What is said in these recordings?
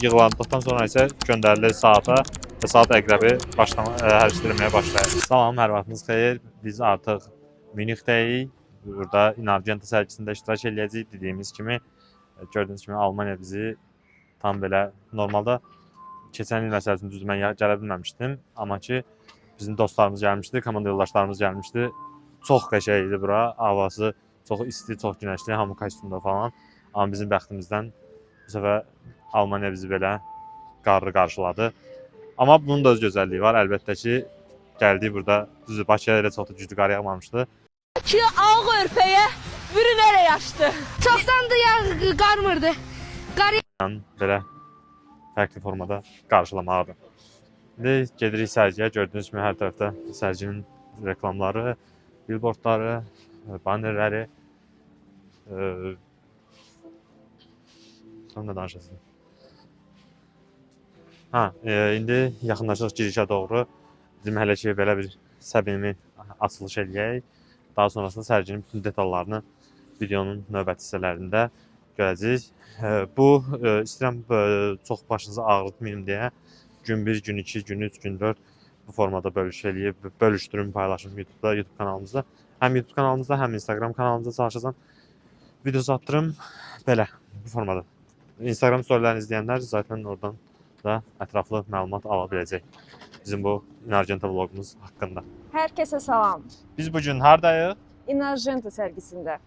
Yığılandıqdan sonra isə göndərilir saata və saat əqrəbi hərəkət etməyə başlayır. Salam, hər vaxtınız xeyir. Biz artıq Münixdəyik. Burada Inargento sərgisində iştirak edəcəyik. Dediyimiz kimi, gördüyünüz kimi Almaniya bizi tam belə normalda keçən il məsələsini düzdür, mən gələ bilməmişdim. Amma ki, bizim dostlarımız gəlmişdi, komanda yoldaşlarımız gəlmişdi. Çox qəşəng idi bura. Havası çox isti, çox günəşli, hamı kostyumda falan. Amma bizim bəxtimizdən bu səfər Almaniya bizi belə qarlı qarşıladı. Amma bunun da öz gözəlliyi var. Əlbəttə ki, gəldik burada. Düzdür, Bakıya elə çox da güclü qar yağmamışdı. Ki ağ örpəyə bürünərək açdı. Çoxdan da yağ qarmırdı. Belə fərqli formada qarşılamaqdır. İndi gedirik sərgiyə. Gördüyünüz kimi hər tərəfdə sərginin reklamları, billboardları, bannerləri. Sonra danışasın. İndi yaxınlaşırıq girişə doğru. Bizim hələ ki belə bir səbini açılış eləyək. Daha sonrasında sərginin bütün detallarını videonun növbəti hissələrində görəcəyik. Bu istəyirəm çox başınızı ağrıtmayım deyə gün 1, gün 2, gün 3, gün 4 bu formada bölüşdürüm, paylaşım YouTube kanalımızda. Həm YouTube kanalımızda, həm Instagram kanalımızda çalışacağam. Video satdırım belə bu formada. Instagram storylərini izləyənlər zaten oradan da ətraflı məlumat ala biləcək bizim bu Inargento vlogumuz haqqında. Hər kəsə salam. Biz bugün hardayıq? Inargento sərgisində.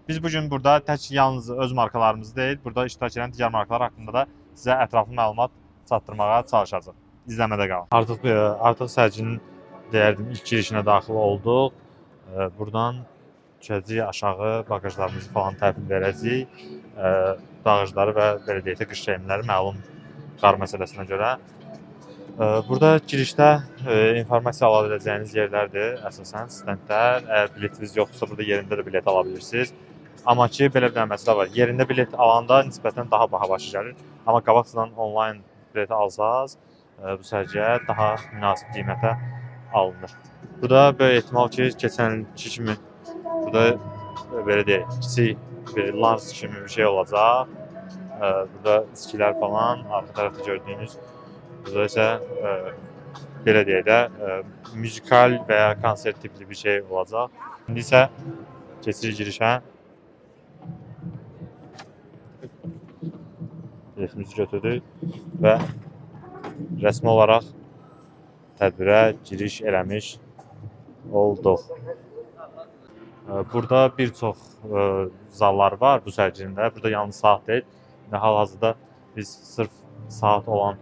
Biz bugün burada tək yalnız öz markalarımız deyil, burada iştirak edən digər markalar haqqında da sizə ətraflı məlumat çatdırmağa çalışacağıq. İzləmədə qalın. Artıq sərginin deyərdim ilk girişinə daxil olduq. Buradan düşəcəyik aşağı, bagajlarımızı falan təhvil verəcəyik. Dağıcıları və belə deyək də qış geyimləri məlum qar məsələsinə görə. Burada girişdə informasiya ala biləcəyiniz yerlərdir, əsasən stendlər. Əgər biletiniz yoxdursa, burada yerində də bilet ala bilirsiniz. Amma ki, belə bir məsələ var. Yerində bilet alanda nisbətən daha baha başa gəlir. Amma qabaqcadan onlayn bileti alsaz, bu sərgiyə daha münasib qiymətə alınır. Burada böyük ehtimal ki, keçən ilki kimi burada belə deyək, kiçik bir lans kimi bir şey olacaq. Burada iskilər falan, arxa tərəfdə gördüyünüz. Burada isə belə deyək də müzikal və ya konsert tipli bir şey olacaq. İndi isə keçirik girişə. Biletimizi götürdük və rəsmi olaraq tədbirə giriş eləmiş olduq. Burada bir çox zallar var bu sərginin. Burada yalnız saat deyil. Hal-hazırda biz sırf saat olan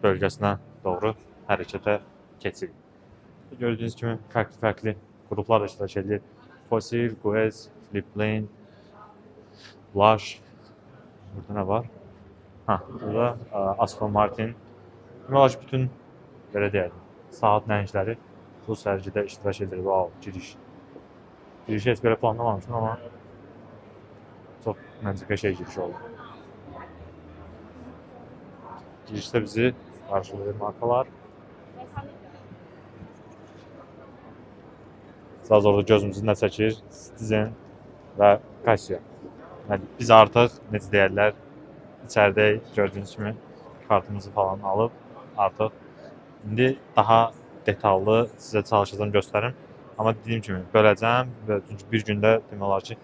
bölgəsinə doğru hərəkətə keçirik. Gördüyünüz kimi fərqli qruplar da iştirak edir. Fossil, Guez, Flipplane, Blush. Burada nə var? Burada Aston Martin. Demək bütün belə deyək, saat nəhəngləri bu sərgidə iştirak edir. Wow, giriş. Girişi heç belə planlamamışdım, amma çox məncə qəşəng giriş oldu. Girişdə bizi qarşılayır markalar. Sadəcə orada gözümüzü nə çəkir? Citizen və Casio. Yəni, biz artıq, necə deyərlər, içəridəyik, gördüyünüz kimi kartımızı falan alıb artıq indi daha detallı sizə çalışacağım göstərim. Amma dediyim kimi böləcəm və çünki bir gündə demək olar ki,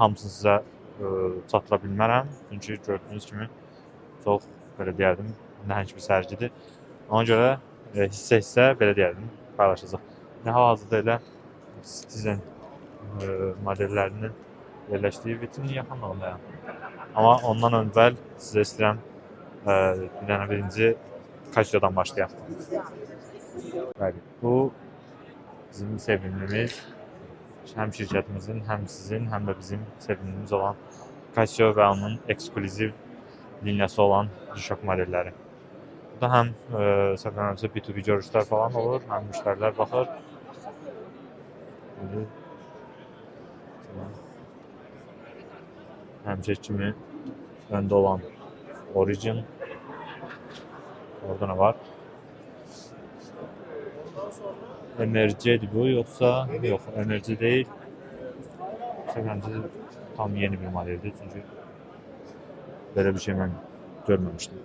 hamısını sizə çatdıra bilmərəm. Çünki gördüyünüz kimi çox belə deyərdim, nəhəng bir sərgidir. Ona görə hissə-hissə belə deyərdim, paylaşacaq. Hal-hazırda elə Citizen modellərinin yerləşdiyi vitrini yaxınlığındayım. Amma ondan öncəl sizə istəyirəm birinci Casio'dan başlayaq. Bu bizim sevimlimiz, həm şirkətimizin, həm sizin, həm də bizim sevimlimiz olan Casio və onun eksklüziv liniyası olan G-Shock modelləri. Burada həm səfərlərimizdə B2B görüşlər falan olur, həm müştərilər baxır. Həmçə kimi öndə olan Origin. Orada nə var? Emerge'dir bu, yoxsa? Yox, Emerge deyil. Səfərlərimizdə tam yeni bir modeldir, çünki belə bir şey mən görməmişdim.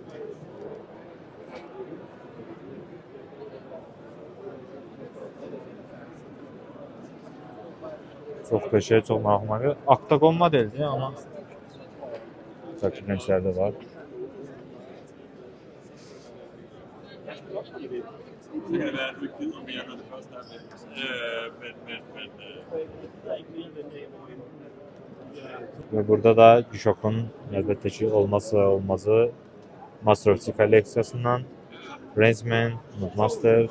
Çox peşə, çox maraqlıma gəlir. Octagon modeldir, amma fərqli rənglərdə var. Və burada da G-Shock'un əlbəttə ki, olmazsa olmazı Master of Tea kolleksiyasından Rangeman, Master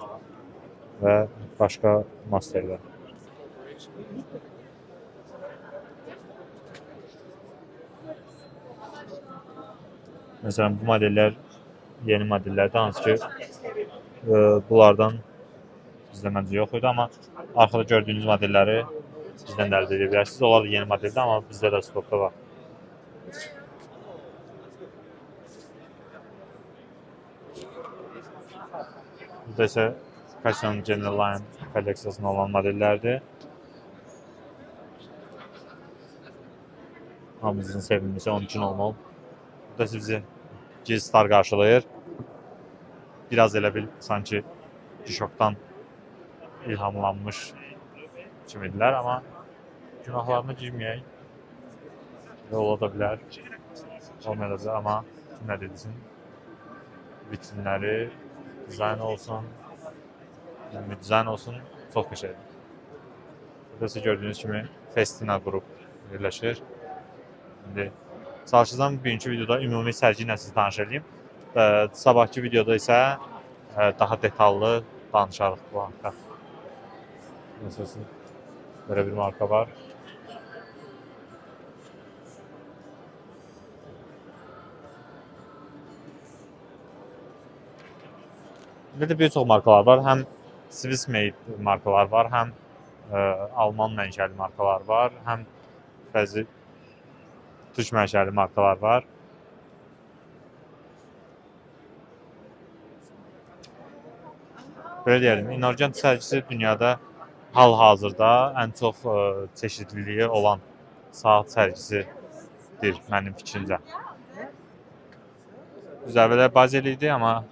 və başqa Masterlər. Məsələn, bu modellər yeni modellərdir, hansı ki, bunlardan bizdə məncə yox idi, amma arxada gördüyünüz modelləri bizdən də əldə edə bilərsiniz. Onlar da yeni modeldir, amma bizdə də stokda var. Burada isə Fashion General Line kolleksiyasında olan modellərdir. Hamımızın sevimlisi onun üçün olmalı. Burada bizi G-Star qarşılayır. Biraz elə bil sanki G-Shock'dan ilhamlanmış kimidirlər, amma günahlarına girməyək. Ola da bilər, olmaya da bilər, amma nə dedirsin? Vitrinləri, dizayn olsun, çox peşədir. Burada siz gördüyünüz kimi Festina qrup birləşir. İndi çalışacağım bugünkü videoda ümumi sərgi ilə sizi tanış edeyim. Sabahki videoda isə daha detallı danışarıq bu haqda. Məsələn, böyle bir marka var. Bir de bir çox markalar var. Həm Swiss made markalar var, həm Alman mənşəli markalar var, həm bəzi Türk mənşəli markalar var. Belə deyəlim, Inorgent sərgisi dünyada hal-hazırda ən çox çeşidliliyi olan saat sərgisidir mənim fikrimcə. Biz əvvələ bazeli idi, amma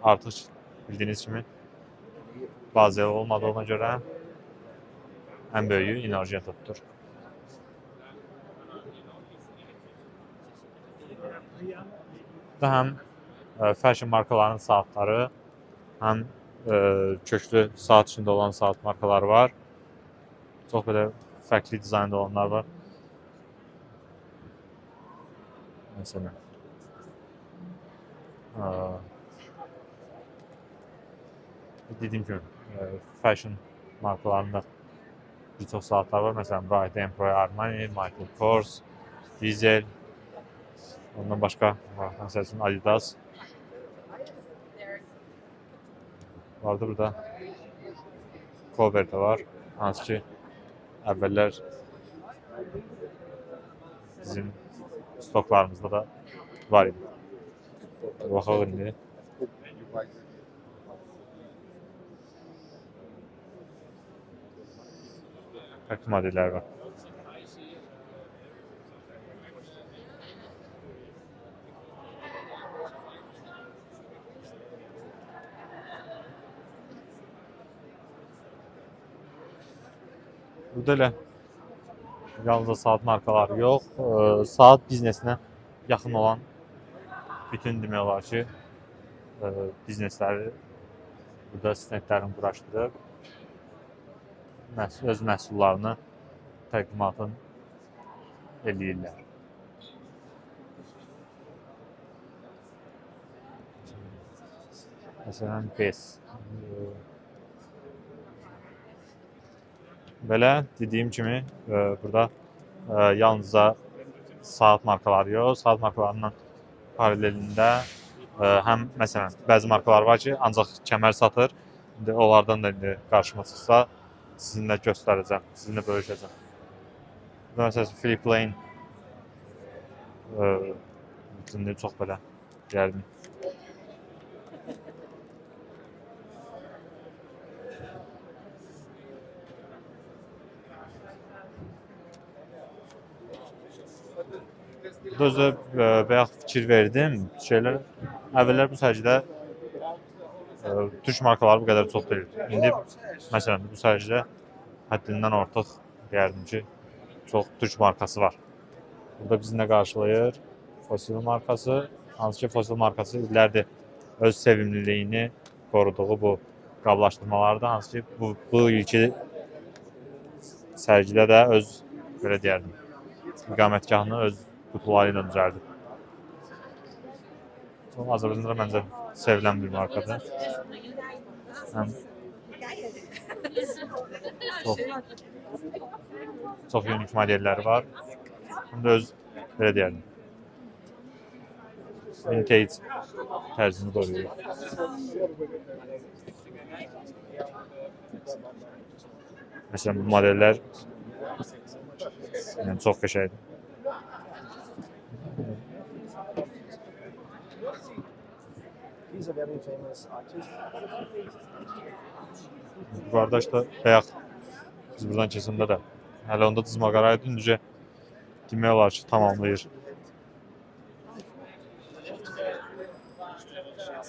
artıq bildiyiniz kimi bazeli olmadığına görə ən böyüyü Inorgent'dir. Burada həm fashion markalarının saatları, həm köklü saat içində olan saat markaları var. Çox belə fərqli dizaynda olanlar var. Məsələn, dediyim kimi fashion markalarında bir çox saatlar var. Məsələn, Bright Emperor, Armani, Michael Kors, Diesel, ondan başqa məsələn Adidas. Vardı burada. Cover də var. Hansı ki, əvvəllər bizim stoklarımızda da var idi. Baxaq indi. Fərqli modellər var. Burada elə yalnız saat markaları yox, saat biznesinə yaxın olan bütün demək olar ki, biznesləri burada stendlərini quraşdırıb öz məhsullarını təqdimatını eləyirlər. Məsələn, BES. Belə dediyim kimi burada yalnızca saat markaları yox, saat markalarından paralelində həm məsələn bəzi markalar var ki, ancaq kəmər satır. İndi onlardan da indi qarşıma çıxsa sizinlə göstərəcəm, sizinlə bölüşəcəm. Burada məsələn Philip Lane çox belə gəldim. Özü bayaq fikir verdim. Əvvəllər bu sərgidə Türk markaları bu qədər çox deyil. İndi məsələn bu sərgidə həddindən artıq deyərdim ki, çox Türk markası var. Burada bizi nə qarşılayır? Fossil markası. Hansı ki, Fossil markası illərdir öz sevimliliyini qoruduğu bu qablaşdırmalarda, hansı ki, bu ilki sərgidə də öz, belə deyərdim, iqamətgahını öz qutuları ilə düzəldib. Azərbaycanda məncə sevilən bir markadır. Həm çox unik modelləri var. Həm də öz, belə deyərdim, vintage tərzini qoruyur. Məsələn, bu modellər yəni, çox qəşəngdir. He's a very famous artist. Yukarıda işte bayaq biz buradan keçəndə də hələ onda cızmaqarayı dündücə demək olar ki, tamamlayır.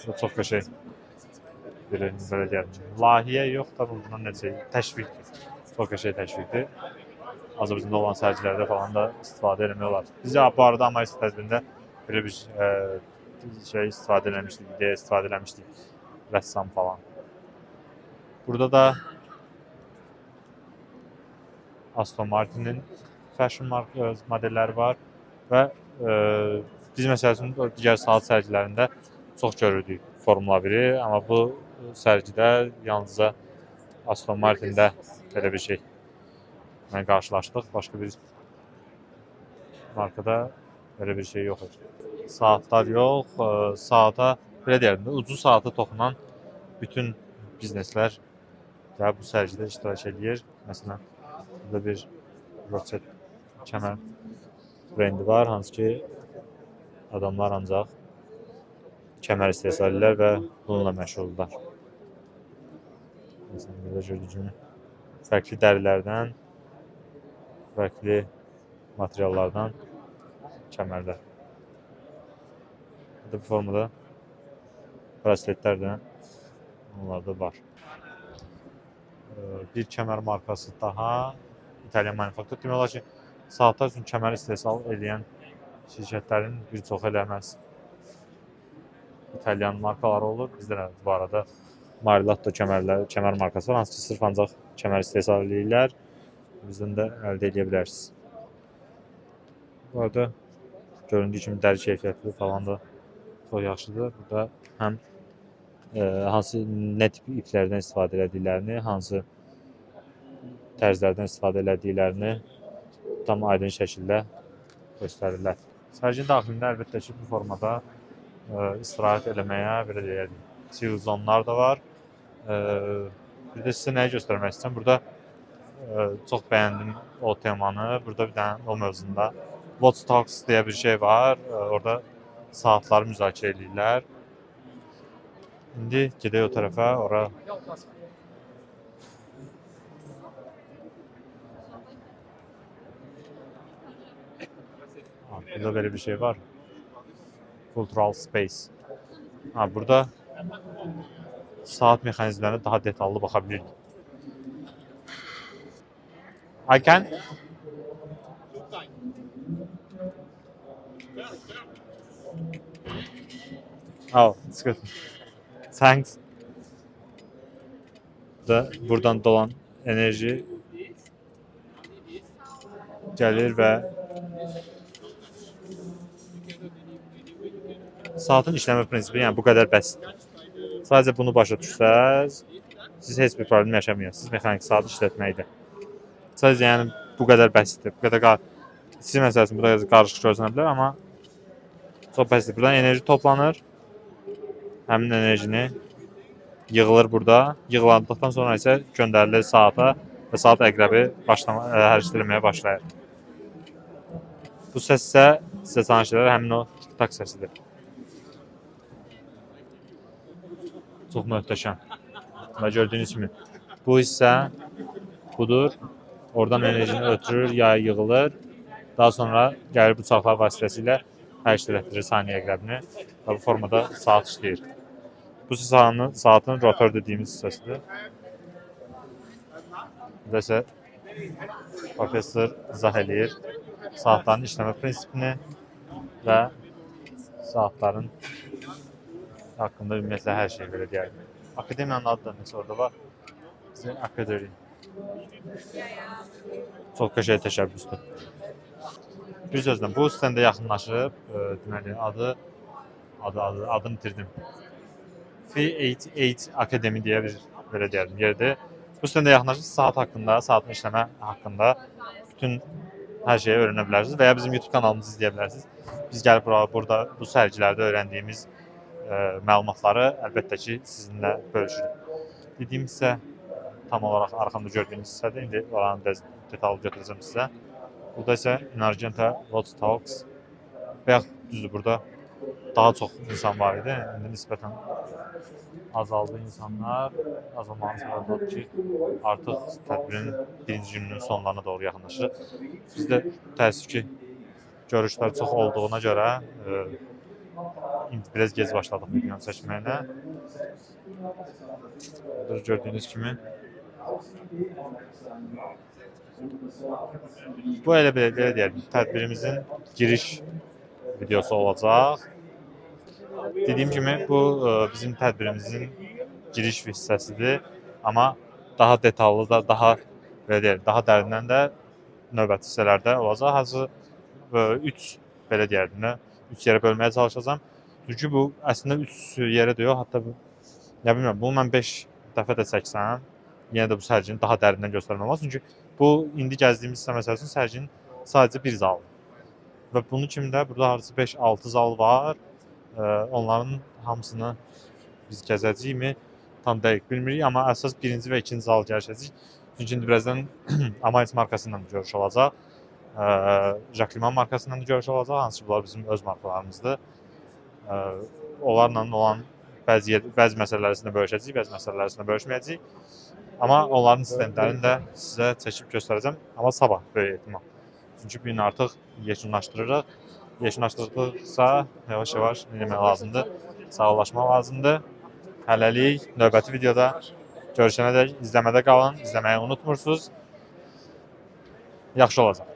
Bu çox qəşəng. Belə deyərdim. Layihə yox, da bundan necə təşviqdir. Çox qəşəng təşviqdir. Azərbaycanda olan sərgilərdə falan da istifadə etmək olar. Biz bu arada Amaris tədbirində belə bir şey istifadə eləmişdik, ideya istifadə eləmişdik. Rəssam falan. Burada da Aston Martin'in fashion modelləri var və biz məsələn digər saat sərgilərində çox görürdük Formula 1-i, amma bu sərgidə yalnızca Aston Martin'də belə bir şey qarşılaşdıq. Başqa bir markada belə bir şey yox idi. Saatlar yox, saata, belə deyərdim də, ucuz saata toxunan bütün bizneslər və bu sərgidə iştirak edir. Məsələn, burada bir Roçet kəmər brendi var, hansı ki, adamlar ancaq kəmər istehsal edirlər və bununla məşğuldurlar. Məsələn, burada gördüyünüz kimi fərqli dərilərdən, fərqli materiallardan kəmərlər. Bu formada brasletlər də onlarda var. Bir kəmər markası daha İtalyan manufaktur. Demək olar ki, saatlar üçün kəmər istehsal edən şirkətlərin bir çox eləməz İtalyan markaları olur. Bizdə də bu arada Marilato kəmər markası var, hansı ki, sırf ancaq kəmər istehsal edirlər. Bizdən də əldə edə bilərsiniz. Bu arada göründüyü kimi dəri keyfiyyətli falan da çox yaxşıdır. Burada həm hansı nə tip iplərdən istifadə etdiklərini, hansı tərzlərdən istifadə etdiklərini tam aydın şəkildə göstərirlər. Sərginin daxilində əlbəttə ki, bu formada istirahət eləməyə, belə deyək, chill zonlar da var. Bir də sizə nəyi göstərmək istəyirəm? Burada çox bəyəndim o temanı. Burada bir dənə o mövzunda Watch Talks deyə bir şey var. Orada saatları müzakirə edirlər. İndi gedək o tərəfə, ora. Burada belə bir şey var. Cultural Space. Burada saat mexanizmlərinə daha detallı baxa bilirik. I can? Oh, it's good. Thanks. Buradan dolan enerji gəlir və saatın işləmə prinsipi, yəni bu qədər bəsitdir. Sadəcə bunu başa düşsəz, siz heç bir problem yaşamayasınız mexanik saat işlətməkdə. Sadəcə yəni bu qədər bəsitdir. Bu qədər siz məsələn burada qarışıq görsənə bilər, amma çox bəsitdir. Buradan enerji toplanır. Həmin enerjini yığılır burada. Yığılandıqdan sonra isə göndərilir saata və saat əqrəbi hərəkət etməyə başlayır. Bu səs isə sizə tanış edər, həmin o tik-tak səsidir. Çox möhtəşəm. Və gördüyünüz kimi bu hissə budur. Oradan enerjini ötürür, yaya yığılır. Daha sonra gəlir bıçaqlar vasitəsilə hərəkət etdirir saniyə əqrəbini və bu formada saat işləyir. Bu saatın rotor dediyimiz hissəsidir. Burada isə professor izah eləyir saatların işləmə prinsipini və saatların haqqında ümumiyyətlə hər şey belə deyərdim. Akademiyanın adı da nəsə orada var. The Academy. Çox qəşəng təşəbbüsdür. Bir sözlə bu stəndə yaxınlaşıb, deməli adını itirdim. 388 Academy deyə bir belə deyərdim yerdir. Bu stəndə yaxınlaşıb saat haqqında, saatın işləmə haqqında bütün hər şeyi öyrənə bilərsiniz və ya bizim YouTube kanalımızı izləyə bilərsiniz. Biz gəlib burada bu sərgilərdə öyrəndiyimiz məlumatları əlbəttə ki sizinlə bölüşürük. Dediyim isə tam olaraq arxamda gördüyünüz hissədir. İndi oranı detallı götürəcəm sizə. Burada isə Inargenta Road Talks. Bayaq düzdür, burada daha çox insan var idi. İndi nisbətən azaldı insanlar. Azalmanın səbəbi odur ki, artıq tədbirin birinci gününün sonlarına doğru yaxınlaşır. Bizdə təəssüf ki, görüşlər çox olduğuna görə indi biraz gec başladıq videonu çəkməyinə. Burada gördüyünüz kimi bu elə belə deyərdim, tədbirimizin giriş videosu olacaq. Dediyim kimi bu bizim tədbirimizin giriş hissəsidir, amma daha detallı da, daha belə deyək, daha dərindən də növbəti hissələrdə olacaq. Hazır 3 belə deyərdim, 3 yerə bölməyə çalışacağam. Çünki bu əslində 3 yerə də yox, hətta nə bilmirəm, bunu mən 5 dəfə də çəksəm, yenə də bu sərgini daha dərindən göstərmək olmaz. Çünki bu indi gəzdiyimiz hissə məsəl üçün sərginin sadəcə bir zalı. Və bunun kimi də burada hardasa 5-6 zal var. Onların hamısını biz gəzəcəyimi tam dəqiq bilmirik, amma əsas birinci və ikinci zal gəlişəcək. Çünki indi birazdan Amaris markasından da görüş olacaq. Jacquemin markasından da görüş olacaq. Hansı ki, bunlar bizim öz markalarımızdır. Onlarla olan bəzi məsələlərini bölüşəcəyik, bəzi məsələlərini bölüşməyəcəyik. Amma onların stendlərini də sizə çəkib göstərəcəm. Amma sabah böyük ehtimal. Çünki bu gün artıq yekunlaşdırırıq. Yekunlaşdırdıqsa yavaş-yavaş eləmək lazımdır. Sağollaşmaq lazımdır. Hələlik növbəti videoda görüşənədək izləmədə qalın. İzləməyi unutmursunuz. Yaxşı olacaq.